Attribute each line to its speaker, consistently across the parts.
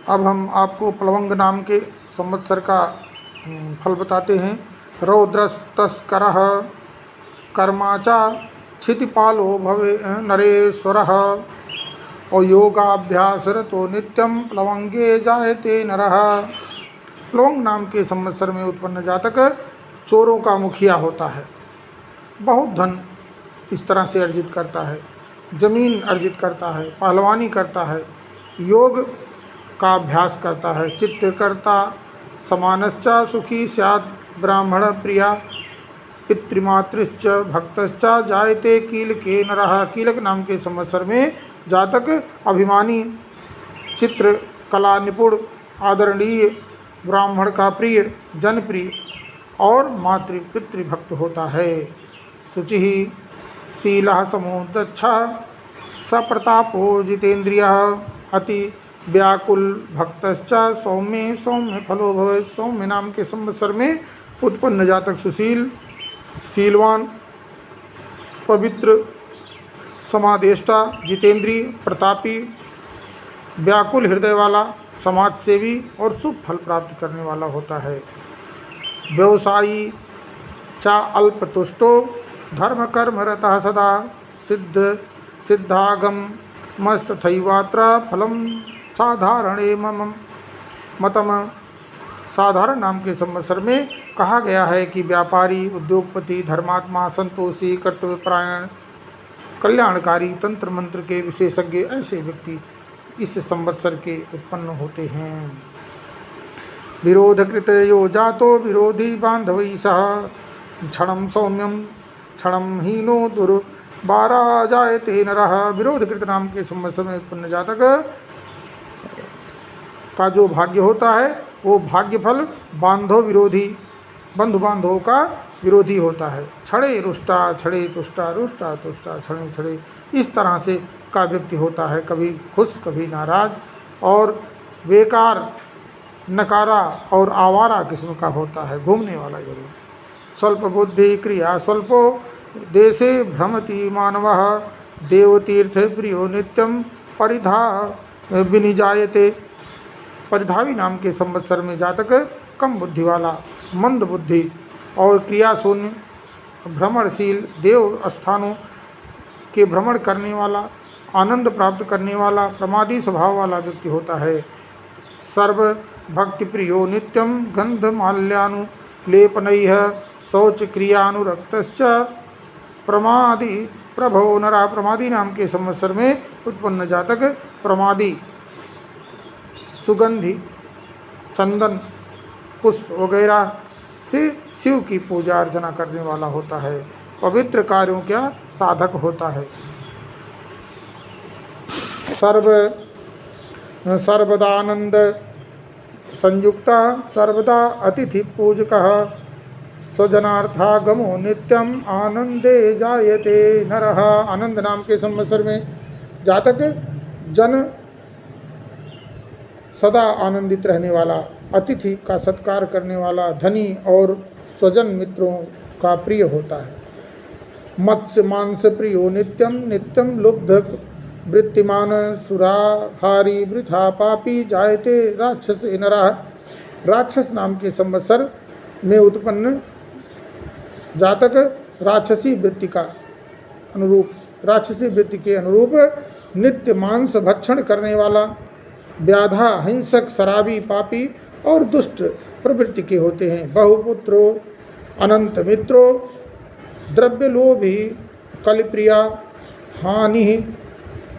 Speaker 1: अब हम आपको प्लवंग नाम के संवत्सर का फल बताते हैं। रौद्रस्तस्करः कर्माचा क्षितिपालो भवे नरेश्वरः और योगाभ्यासरतो नित्यम प्लवंगे जायते नरः। प्लवंग नाम के संवत्सर में उत्पन्न जातक चोरों का मुखिया होता है, बहुत धन इस तरह से अर्जित करता है, जमीन अर्जित करता है, पहलवानी करता है, योग का अभ्यास करता है, चित्रकर्ता समानश्च सुखी स्यात् ब्राह्मण प्रिया पितृमातृश्च भक्तश्च जायते कीलके नरः। कीलक नाम के संवत्सर में जातक अभिमानी, चित्र कला निपुण, आदरणीय, ब्राह्मण का प्रिय, जनप्रिय और मातृ पितृभक्त होता है। शुचिः शीलः समुदच्छः सप्रतापो जितेन्द्रियः अति व्याकुल भक्तश्च सौम्य सौम्य फलो भवेत्। सौम्य नाम के संवत्सर में उत्पन्न जातक सुशील, शीलवान, पवित्र, समादेष्टा, जितेंद्रिय, प्रतापी, व्याकुल हृदय वाला, समाज सेवी और शुभ फल प्राप्त करने वाला होता है। व्यवसायी चा अल्पतुष्टो धर्म कर्म रतः सदा सिद्धागम मस्तथैवात्र फलम साधारणे मतम। साधारण नाम के संवत्सर में कहा गया है कि व्यापारी, उद्योगपति, धर्मात्मा, संतोषी, कर्तव्यपरायण, कल्याणकारी, तंत्र मंत्र के विशेषज्ञ ऐसे व्यक्ति इस संवत्सर के उत्पन्न होते हैं। विरोधकृत यो जातो विरोधी बांधवै सह क्षणम सौम्यम क्षणम हीनो दुर्बारा जायते नरः। विरोधकृत नाम के संवत्सर में उत्पन्न जातक का जो भाग्य होता है वो भाग्य फल बांधव विरोधी, बंधु बांधवों का विरोधी होता है। छड़े रुष्टा छड़े तुष्टा रुष्टा तुष्टा छड़े छड़े, इस तरह से का व्यक्ति होता है, कभी खुश कभी नाराज और बेकार, नकारा और आवारा किस्म का होता है, घूमने वाला जरूर। स्वल्प बुद्धि क्रिया स्वल्पो देशे भ्रमति मानवः देवतीर्थ प्रियो नित्यम परिधा विनिजायते। परिधावी नाम के संवत्सर में जातक कम बुद्धि वाला, मंद बुद्धि और क्रिया शून्य, भ्रमणशील, देव स्थानों के भ्रमण करने वाला, आनंद प्राप्त करने वाला, प्रमादी स्वभाव वाला व्यक्ति होता है। सर्व भक्ति प्रियो नित्यम गंध माल्यानुलेपनैः शौच क्रियानुरक्तश्च प्रमादी प्रभो नरः। प्रमादी नाम के संवत्सर में उत्पन्न जातक प्रमादी, सुगंधि, चंदन, पुष्प वगैरह से शिव की पूजा अर्चना करने वाला होता है, पवित्र कार्यों का साधक होता है। सर्वदानंद संयुक्ता सर्वदा अतिथि पूजकः स्वजनार्थागमो नित्यम आनंदे जायते नरः। आनंद नाम के संवत्सर में जातक जन सदा आनंदित रहने वाला, अतिथि का सत्कार करने वाला, धनी और स्वजन मित्रों का प्रिय होता है। मत्स्य मांस प्रियो नित्यम नित्यम लुब्ध वृत्तिमान सुराहारी वृथा पापी जायते राक्षस नरः। राक्षस नाम के संवत्सर में उत्पन्न जातक राक्षसी वृत्ति के अनुरूप नित्य मांस भक्षण करने वाला, व्याधा, हिंसक, शराबी, पापी और दुष्ट प्रवृत्ति के होते हैं। बहुपुत्रो अनंत मित्रो द्रव्यलोभी कलिप्रिया हानि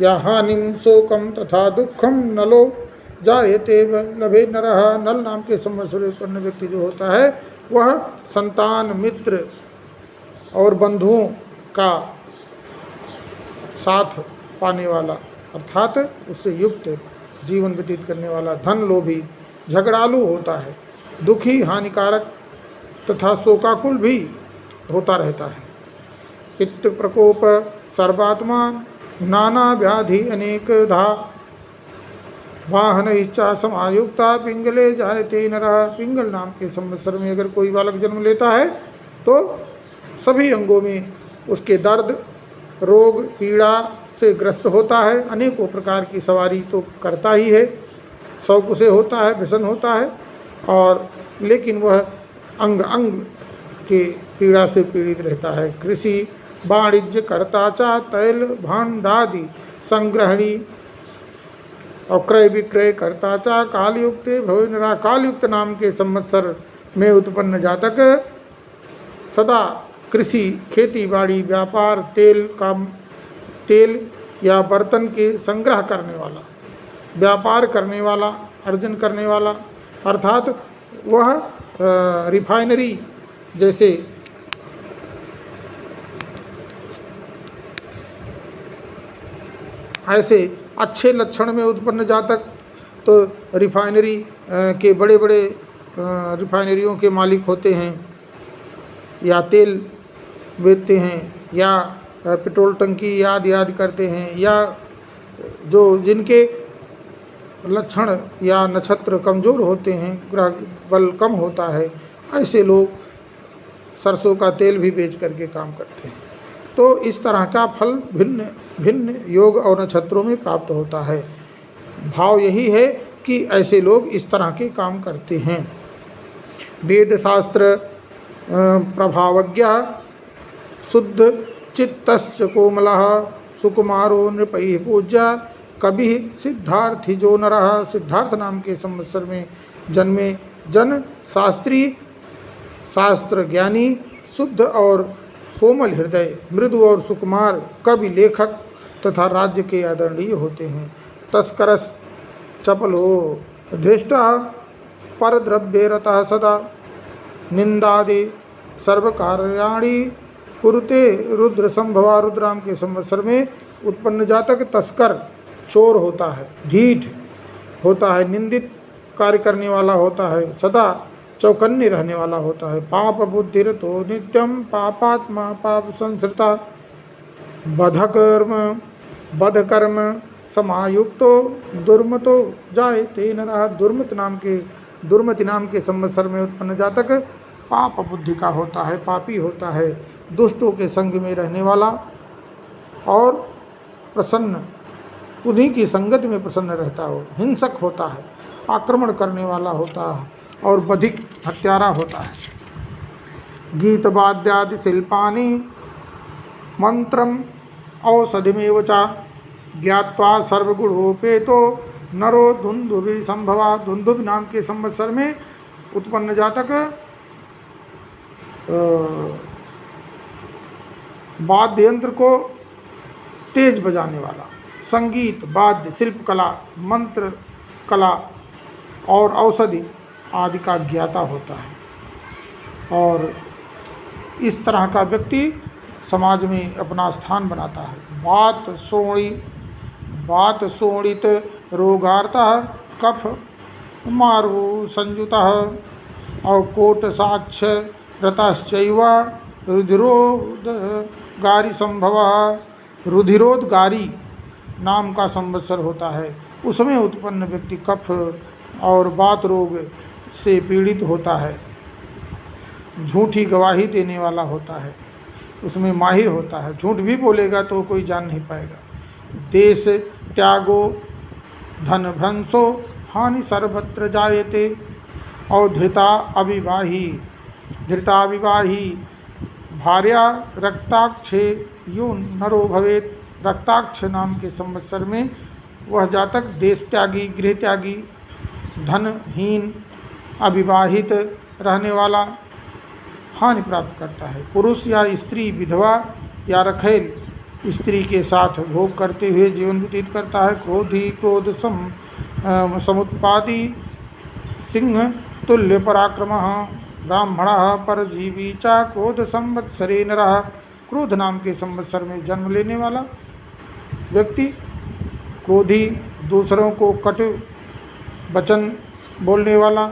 Speaker 1: या हानिम शोकम तथा दुखम नलो जायते लभे नरः। नल नाम के संवत्सर उत्पन्न व्यक्ति जो होता है वह संतान, मित्र और बंधुओं का साथ पाने वाला अर्थात उससे युक्त जीवन व्यतीत करने वाला, धन लोभी, झगड़ालू होता है, दुखी, हानिकारक तथा शोकाकुल भी होता रहता है। पित्त प्रकोप सर्वात्मा नाना व्याधि अनेकधा वाहन इच्छा समायुक्ता पिंगले जायते नरः। पिंगल नाम के संवत्सर में अगर कोई बालक जन्म लेता है तो सभी अंगों में उसके दर्द, रोग, पीड़ा से ग्रस्त होता है, अनेकों प्रकार की सवारी तो करता ही है, शौक उसे होता है, व्यसन होता है, और लेकिन वह अंग अंग के पीड़ा से पीड़ित रहता है। कृषि वाणिज्य कर्ता चा तैल भांडादि संग्रहणी और क्रय विक्रय करता चा कालयुक्त भविनरा। कालयुक्त नाम के संवत्सर में उत्पन्न जातक सदा कृषि, खेती बाड़ी, व्यापार, तेल या बर्तन के संग्रह करने वाला, व्यापार करने वाला, अर्जन करने वाला, अर्थात वह रिफाइनरी जैसे ऐसे अच्छे लक्षण में उत्पन्न जातक तो रिफाइनरी के बड़े बड़े रिफाइनरियों के मालिक होते हैं, या तेल बेचते हैं, या पेट्रोल टंकी याद करते हैं, या जो जिनके लक्षण या नक्षत्र कमज़ोर होते हैं, ग्रह बल कम होता है, ऐसे लोग सरसों का तेल भी बेच करके काम करते हैं। तो इस तरह का फल भिन्न भिन्न योग और नक्षत्रों में प्राप्त होता है। भाव यही है कि ऐसे लोग इस तरह के काम करते हैं। वेद शास्त्र प्रभावज्ञ शुद्ध चित्तस्य कोमलः सुकुमारो नृपैः पूज्य कवि सिद्धार्थी जो नरः। सिद्धार्थ नाम के संवत्सर में जन्मे जन शास्त्री, शास्त्र ज्ञानी, शुद्ध और कोमल हृदय, मृदु और सुकुमार, कवि, लेखक तथा राज्य के आदरणीय होते हैं। तस्करस चपलो धृष्टा परद्रव्ये रतः सदा निंदादि सर्वकार्याणि कुरुते रुद्र संभवा। रुद्राम के संवत्सर में उत्पन्न जातक तस्कर, चोर होता है, ढीठ होता है, निंदित कार्य करने वाला होता है, सदा चौकन्ने रहने वाला होता है। पाप बुद्धिरतो नित्यम पापात्मा पाप संसृता बधकर्म समायुक्तो दुर्मतो जायते नरः। दुर्मति नाम के संवत्सर में उत्पन्न जातक पाप बुद्धि का होता है, पापी होता है, दुष्टों के संग में रहने वाला और प्रसन्न, उन्हीं की संगत में प्रसन्न रहता हो, हिंसक होता है, आक्रमण करने वाला होता है और बधिक हत्यारा होता है। गीत वाद्यादि शिल्पानि मंत्रम औषधिमेव च ज्ञात्वा सर्वगुणोपेतो नरो धुंधुभि संभवा। धुंधुभि नाम के संवत्सर में उत्पन्न जातक वाद्य यंत्र को तेज बजाने वाला, संगीत, वाद्य, शिल्प कला, मंत्र कला और औषधि आदि का ज्ञाता होता है। और इस तरह का व्यक्ति समाज में अपना स्थान बनाता है। बात शोणित रोगार्तः कफ मारु संयुतः और कोट साक्ष रतश्चैव रुधिरोद्गारी संभवः। रुधिरोद्गारी नाम का संवत्सर होता है, उसमें उत्पन्न व्यक्ति कफ और वात रोग से पीड़ित होता है, झूठी गवाही देने वाला होता है, उसमें माहिर होता है, झूठ भी बोलेगा तो कोई जान नहीं पाएगा। देश त्यागो धन भ्रंशो हानि सर्वत्र जायते और धृता अविवाही भार्या रक्ताक्षे यो नरो भवेत। रक्ताक्ष नाम के संवत्सर में वह जातक देश त्यागी, गृह त्यागी, धनहीन, अविवाहित रहने वाला हानि प्राप्त करता है। पुरुष या स्त्री, विधवा या रखेल स्त्री के साथ भोग करते हुए जीवन व्यतीत करता है। क्रोधी क्रोध समुत्पादी सिंह तुल्य पराक्रमः ब्राह्मणः परजीवी च क्रोध संवत्सरे नरः। क्रोध नाम के संवत्सर में जन्म लेने वाला व्यक्ति क्रोधी, दूसरों को कटु वचन बोलने वाला,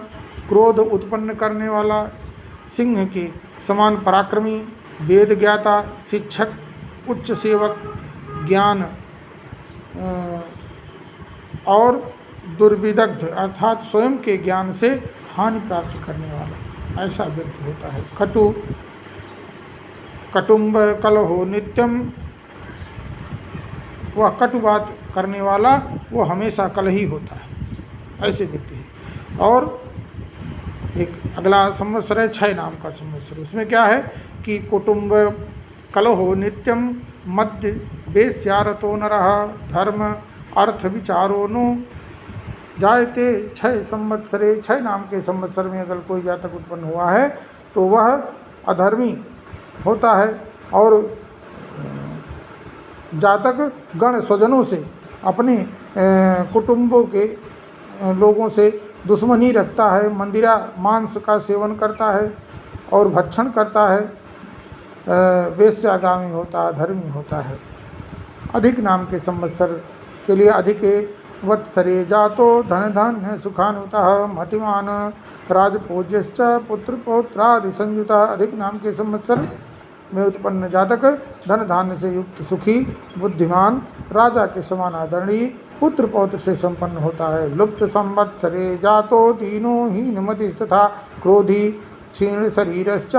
Speaker 1: क्रोध उत्पन्न करने वाला, सिंह के समान पराक्रमी, वेद ज्ञाता, शिक्षक, उच्च सेवक, ज्ञान और दुर्विदग्ध अर्थात स्वयं के ज्ञान से हानि प्राप्त करने वाला ऐसा व्यक्ति होता है। कटुंब कलहो नित्यम, वह कटु बात करने वाला वो हमेशा कलही होता है। ऐसे व्यक्ति है। और एक अगला संवत्सर है क्षय नाम का संवत्सर। उसमें क्या है कि कुटुंब कलहो नित्यम मध्य वेश्यारतो नरः धर्म अर्थ विचारो नु जायते क्षय संवत्सरे। क्षय नाम के संवत्सर में अगर कोई जातक उत्पन्न हुआ है तो वह अधर्मी होता है और जातक गण स्वजनों से, अपने कुटुंबों के लोगों से दुश्मनी रखता है, मंदिरा मांस का सेवन करता है और भक्षण करता है, वेश्यागामी होता है, धर्मी होता है। अधिक नाम के संवत्सर के लिए अधिक वत्सरे जातो धन धान्य सुखानुतः मतिमान राजपूज्यश्च पुत्र पौत्रादि संयुतः। अधिक नाम के संवत्सर में उत्पन्न जातक धन धान्य से युक्त, सुखी, बुद्धिमान, राजा के समान आदरणीय, पुत्र पौत्र से संपन्न होता है। लुप्त संवत्सरे जातो दीनो हीनमति तथा क्रोधी क्षीण शरीरश्च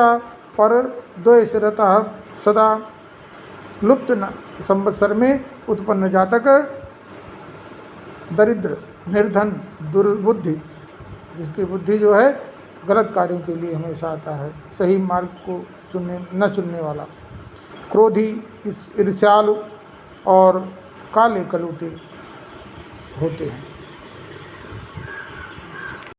Speaker 1: पर द्वेषरतः सदा। लुप्त संवत्सर में उत्पन्न जातक दरिद्र, निर्धन, दुर्बुद्धि, जिसकी बुद्धि जो है गलत कार्यों के लिए हमेशा आता है, सही मार्ग को चुनने वाला, क्रोधी, ईर्ष्यालु और काले कलूटे होते हैं।